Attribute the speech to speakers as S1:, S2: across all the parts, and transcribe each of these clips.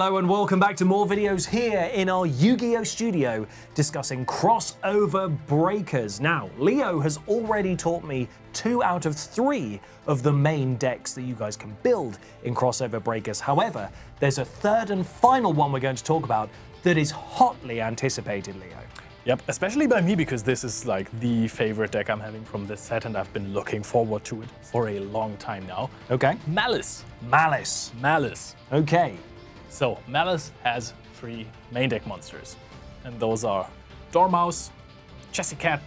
S1: Hello and welcome back to more videos here in our Yu-Gi-Oh! Studio discussing crossover breakers. Now, Leo has already taught me 2 out of 3 of the main decks that you guys can build in crossover breakers. However, there's a third and final one we're going to talk about that is hotly anticipated, Leo.
S2: Yep, especially by me because this is like the favorite deck I'm having from this set and I've been looking forward to it for a long time now.
S1: Okay.
S2: Maliss.
S1: Maliss. Okay.
S2: So, Maliss has 3 main deck monsters, and those are Dormouse, Chessy Cat,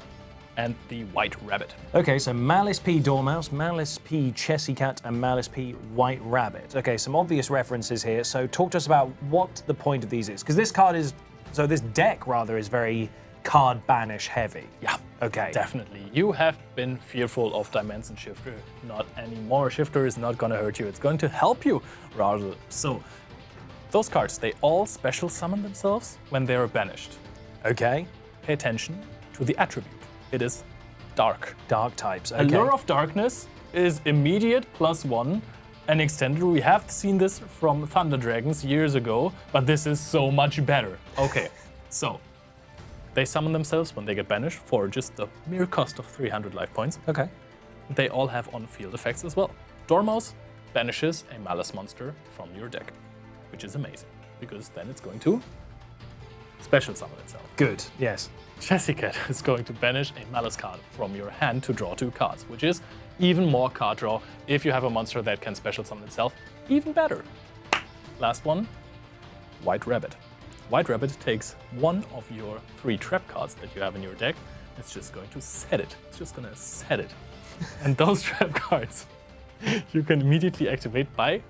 S2: and the White Rabbit.
S1: Okay, so Maliss P Dormouse, Maliss P Chessy Cat, and Maliss P White Rabbit. Okay, some obvious references here. So talk to us about what the point of these is, because this deck rather is very card banish heavy.
S2: Yeah,
S1: okay.
S2: Definitely. You have been fearful of Dimension Shifter. Not anymore. Shifter is not gonna hurt you. It's going to help you rather. So, those cards, they all special summon themselves when they are banished.
S1: Okay.
S2: Pay attention to the attribute. It is dark.
S1: Dark types, okay.
S2: Allure of Darkness is immediate +1 and extended. We have seen this from Thunder Dragons years ago, but this is so much better. Okay, so they summon themselves when they get banished for just the mere cost of 300 life points.
S1: Okay.
S2: They all have on-field effects as well. Dormouse banishes a Maliss monster from your deck, which is amazing, because then it's going to special summon itself.
S1: Good, yes.
S2: Chessy Cat is going to banish a Maliss card from your hand to draw 2 cards, which is even more card draw. If you have a monster that can special summon itself, even better. Last one, White Rabbit. White Rabbit takes 1 of your 3 trap cards that you have in your deck. It's just going to set it. It's just gonna set it. And those trap cards you can immediately activate by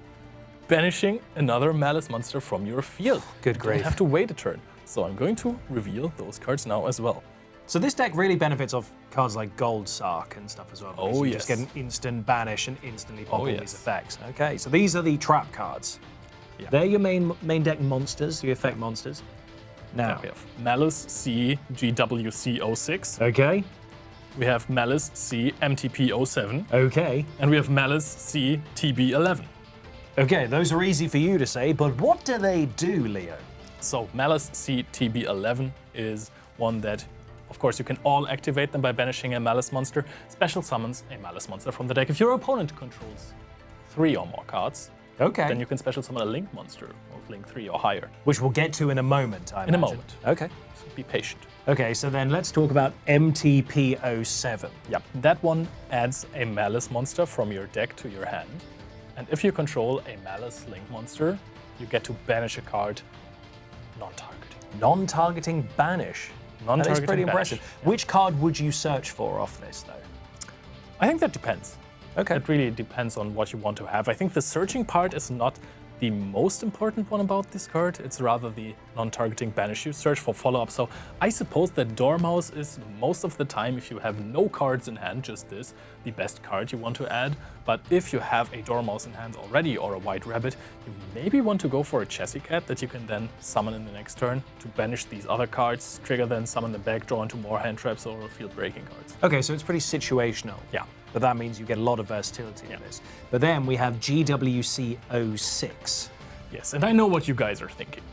S2: banishing another Maliss monster from your field.
S1: Good grief.
S2: You don't have to wait a turn. So I'm going to reveal those cards now as well.
S1: So this deck really benefits off cards like Gold Sark and stuff as well.
S2: Oh,
S1: you
S2: yes.
S1: just get an instant banish and instantly pop all
S2: yes.
S1: these effects. Okay, so these are the trap cards.
S2: Yeah.
S1: They're your main deck monsters, your effect monsters. Now,
S2: We have Maliss C GWC06.
S1: okay,
S2: We have Maliss C MTP07.
S1: okay,
S2: And we have Maliss C TB11.
S1: okay, those are easy for you to say, but what do they do, Leo?
S2: So Maliss C TB11 is one that, of course, you can all activate them by banishing a Maliss monster. Special summons a Maliss monster from the deck. If your opponent controls 3 or more cards,
S1: Okay.
S2: then you can special summon a Link monster of Link 3 or higher.
S1: Which we'll get to in a moment, I
S2: In a
S1: imagine.
S2: moment.
S1: Okay.
S2: So be patient.
S1: Okay, so then let's talk about MTP07.
S2: Yep, that one adds a Maliss monster from your deck to your hand. And if you control a Maliss Link monster, you get to banish a card non-targeting.
S1: Non-targeting banish. That is
S2: Non-targeting
S1: pretty
S2: banish.
S1: impressive. Which card would you search for off this, though?
S2: I think that depends.
S1: Okay.
S2: It really depends on what you want to have. I think the searching part is not the most important one about this card. It's rather the non-targeting banish. You search for follow-up. So I suppose that Dormouse is most of the time, if you have no cards in hand, just this, the best card you want to add. But if you have a Dormouse in hand already or a White Rabbit, you maybe want to go for a Chessy Cat that you can then summon in the next turn to banish these other cards, trigger then summon them back, draw into more hand traps or field breaking cards.
S1: Okay, so it's pretty situational.
S2: Yeah.
S1: But that means you get a lot of versatility in this. But then we have GWC06.
S2: Yes, and I know what you guys are thinking.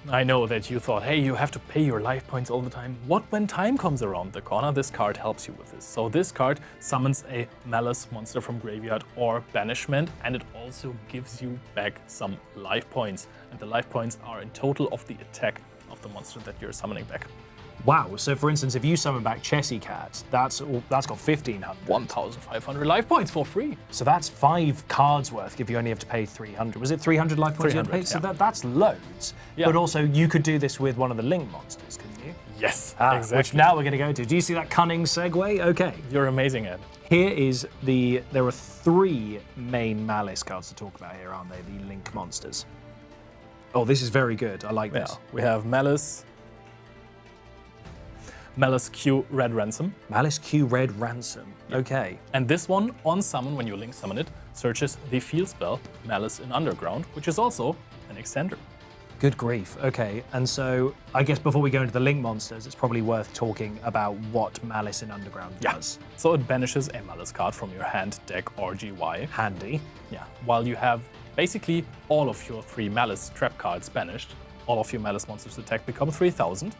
S2: I know that you thought, hey, you have to pay your life points all the time. What when time comes around the corner? This card helps you with this. So this card summons a Maliss monster from graveyard or banishment, and it also gives you back some life points. And the life points are in total of the attack of the monster that you're summoning back.
S1: Wow, so for instance, if you summon back Chessy Cat, that's got 1,500.
S2: 1,500 life points for free.
S1: So that's 5 cards worth if you only have to pay 300. Was it 300 life points you had to pay?
S2: 300,
S1: So that's loads.
S2: Yeah.
S1: But also, you could do this with one of the Link monsters, couldn't you?
S2: Yes,
S1: Which
S2: exactly.
S1: now we're going to go to. Do you see that cunning segue? Okay.
S2: You're amazing, Ed.
S1: Here is there are 3 main Maliss cards to talk about here, aren't they? The Link monsters. Oh, this is very good. I like this.
S2: Yeah, we have Maliss Q Red Ransom.
S1: Maliss Q Red Ransom. Okay.
S2: And this one, on summon, when you link summon it, searches the field spell Maliss in Underground, which is also an extender.
S1: Good grief. Okay. And so I guess before we go into the Link monsters, it's probably worth talking about what Maliss in Underground does.
S2: So it banishes a Maliss card from your hand, deck, or GY.
S1: Handy.
S2: Yeah. While you have basically all of your 3 Maliss trap cards banished. All of your Maliss monsters attack become 3000.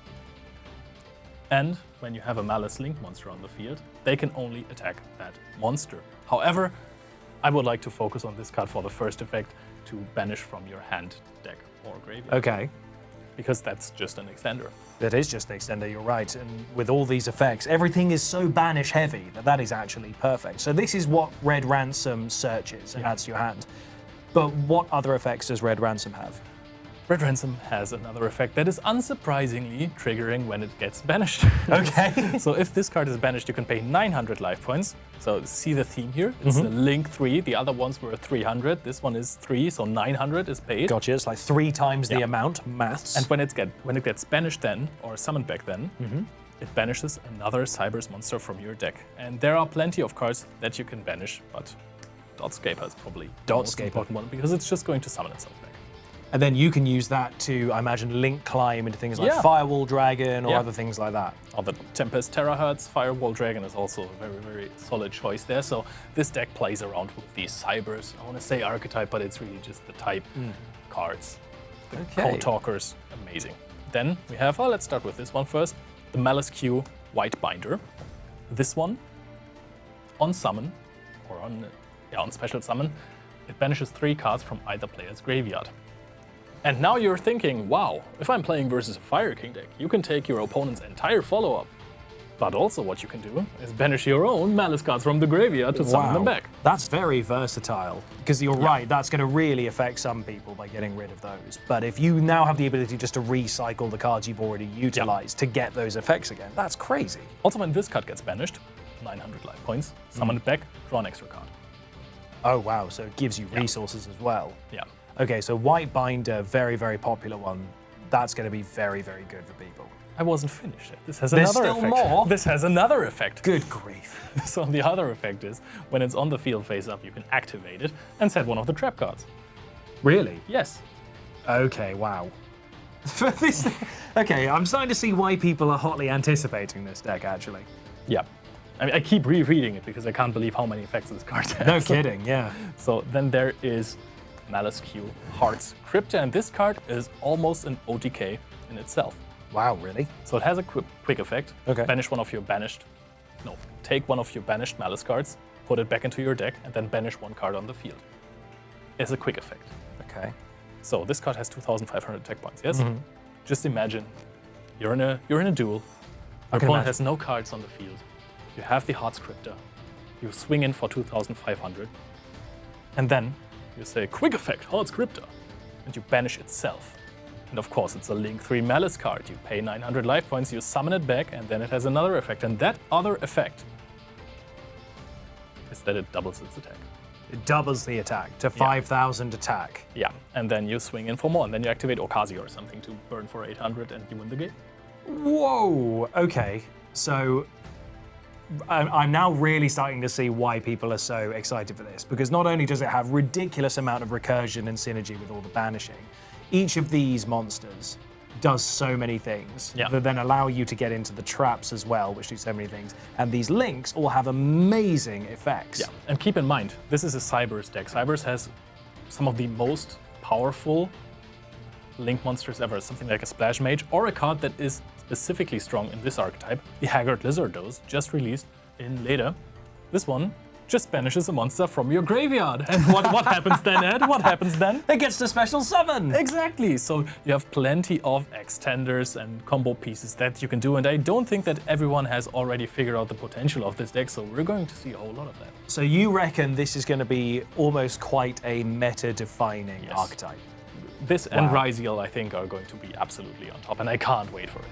S2: And when you have a Maliss Link monster on the field, they can only attack that monster. However, I would like to focus on this card for the first effect to banish from your hand, deck, or graveyard.
S1: Okay.
S2: Because that's just an extender.
S1: That is just an extender, you're right. And with all these effects, everything is so banish heavy that that is actually perfect. So this is what Red Ransom searches and adds to your hand. But what other effects does Red Ransom have?
S2: Red Ransom has another effect that is unsurprisingly triggering when it gets banished.
S1: Okay.
S2: So if this card is banished, you can pay 900 life points. So see the theme here? It's the Link 3. The other ones were 300. This one is 3, so 900 is paid.
S1: Gotcha, it's like 3 times the amount, maths.
S2: And when it gets banished then, or summoned back then, it banishes another Cybers monster from your deck. And there are plenty of cards that you can banish, but Dotscaper is probably the most important one because it's just going to summon itself back.
S1: And then you can use that to, I imagine, link climb into things like Firewall Dragon or other things like that.
S2: Or the Tempest Terahertz Firewall Dragon is also a very, very solid choice there. So this deck plays around with these Cybers. I want to say archetype, but it's really just the type cards. The Code Talkers, amazing. Then we have, let's start with this one first, the Maliss Q White Binder. This one, on summon, or on special summon, it banishes 3 cards from either player's graveyard. And now you're thinking, wow, if I'm playing versus a Fire King deck, you can take your opponent's entire follow-up. But also what you can do is banish your own Maliss cards from the graveyard to summon them back.
S1: That's very versatile, because you're right, that's going to really affect some people by getting rid of those. But if you now have the ability just to recycle the cards you've already utilized to get those effects again, that's crazy.
S2: Also, when this card gets banished, 900 life points, summon it back, draw an extra card.
S1: Oh wow, so it gives you resources as well.
S2: Yeah.
S1: Okay, so White Binder, very, very popular one. That's going to be very, very good for people.
S2: I wasn't finished yet. This has
S1: There's
S2: another
S1: still
S2: effect.
S1: more?
S2: This has another effect.
S1: Good grief.
S2: So the other effect is, when it's on the field face up, you can activate it and set one of the trap cards.
S1: Really?
S2: Yes.
S1: Okay, wow. Okay, I'm starting to see why people are hotly anticipating this deck, actually.
S2: Yeah. I mean, I keep rereading it because I can't believe how many effects this card has.
S1: No kidding, yeah.
S2: So then there is Maliss Q Hearts Crypter, and this card is almost an OTK in itself.
S1: Wow, really?
S2: So it has a quick effect.
S1: Okay.
S2: Take one of your banished Maliss cards, put it back into your deck, and then banish 1 card on the field. It's a quick effect.
S1: Okay.
S2: So this card has 2,500 attack points, yes? Just imagine you're in a duel. Your opponent has no cards on the field. You have the Hearts Crypter. You swing in for 2,500. And then you say, quick effect, Hearts Crypter. And you banish itself. And of course, it's a Link 3 Maliss card. You pay 900 life points, you summon it back, and then it has another effect. And that other effect is that it doubles its attack.
S1: It doubles the attack to 5,000 attack.
S2: Yeah, and then you swing in for more, and then you activate Okazio or something to burn for 800, and you win the game.
S1: Whoa, okay. So I'm now really starting to see why people are so excited for this, because not only does it have ridiculous amount of recursion and synergy with all the banishing, each of these monsters does so many things that then allow you to get into the traps as well, which do so many things. And these links all have amazing effects.
S2: Yeah, and keep in mind, this is a Cybers deck. Cybers has some of the most powerful Link monsters ever, something like a Splash Mage, or a card that is specifically strong in this archetype, the Haggard Lizardos, just released in later. This one just banishes a monster from your graveyard. And what happens then, Ed? What happens then?
S1: It gets to special summon!
S2: Exactly, so you have plenty of extenders and combo pieces that you can do, and I don't think that everyone has already figured out the potential of this deck, so we're going to see a whole lot of that.
S1: So you reckon this is going to be almost quite a meta-defining archetype?
S2: This and Ryziel, I think, are going to be absolutely on top, and I can't wait for it.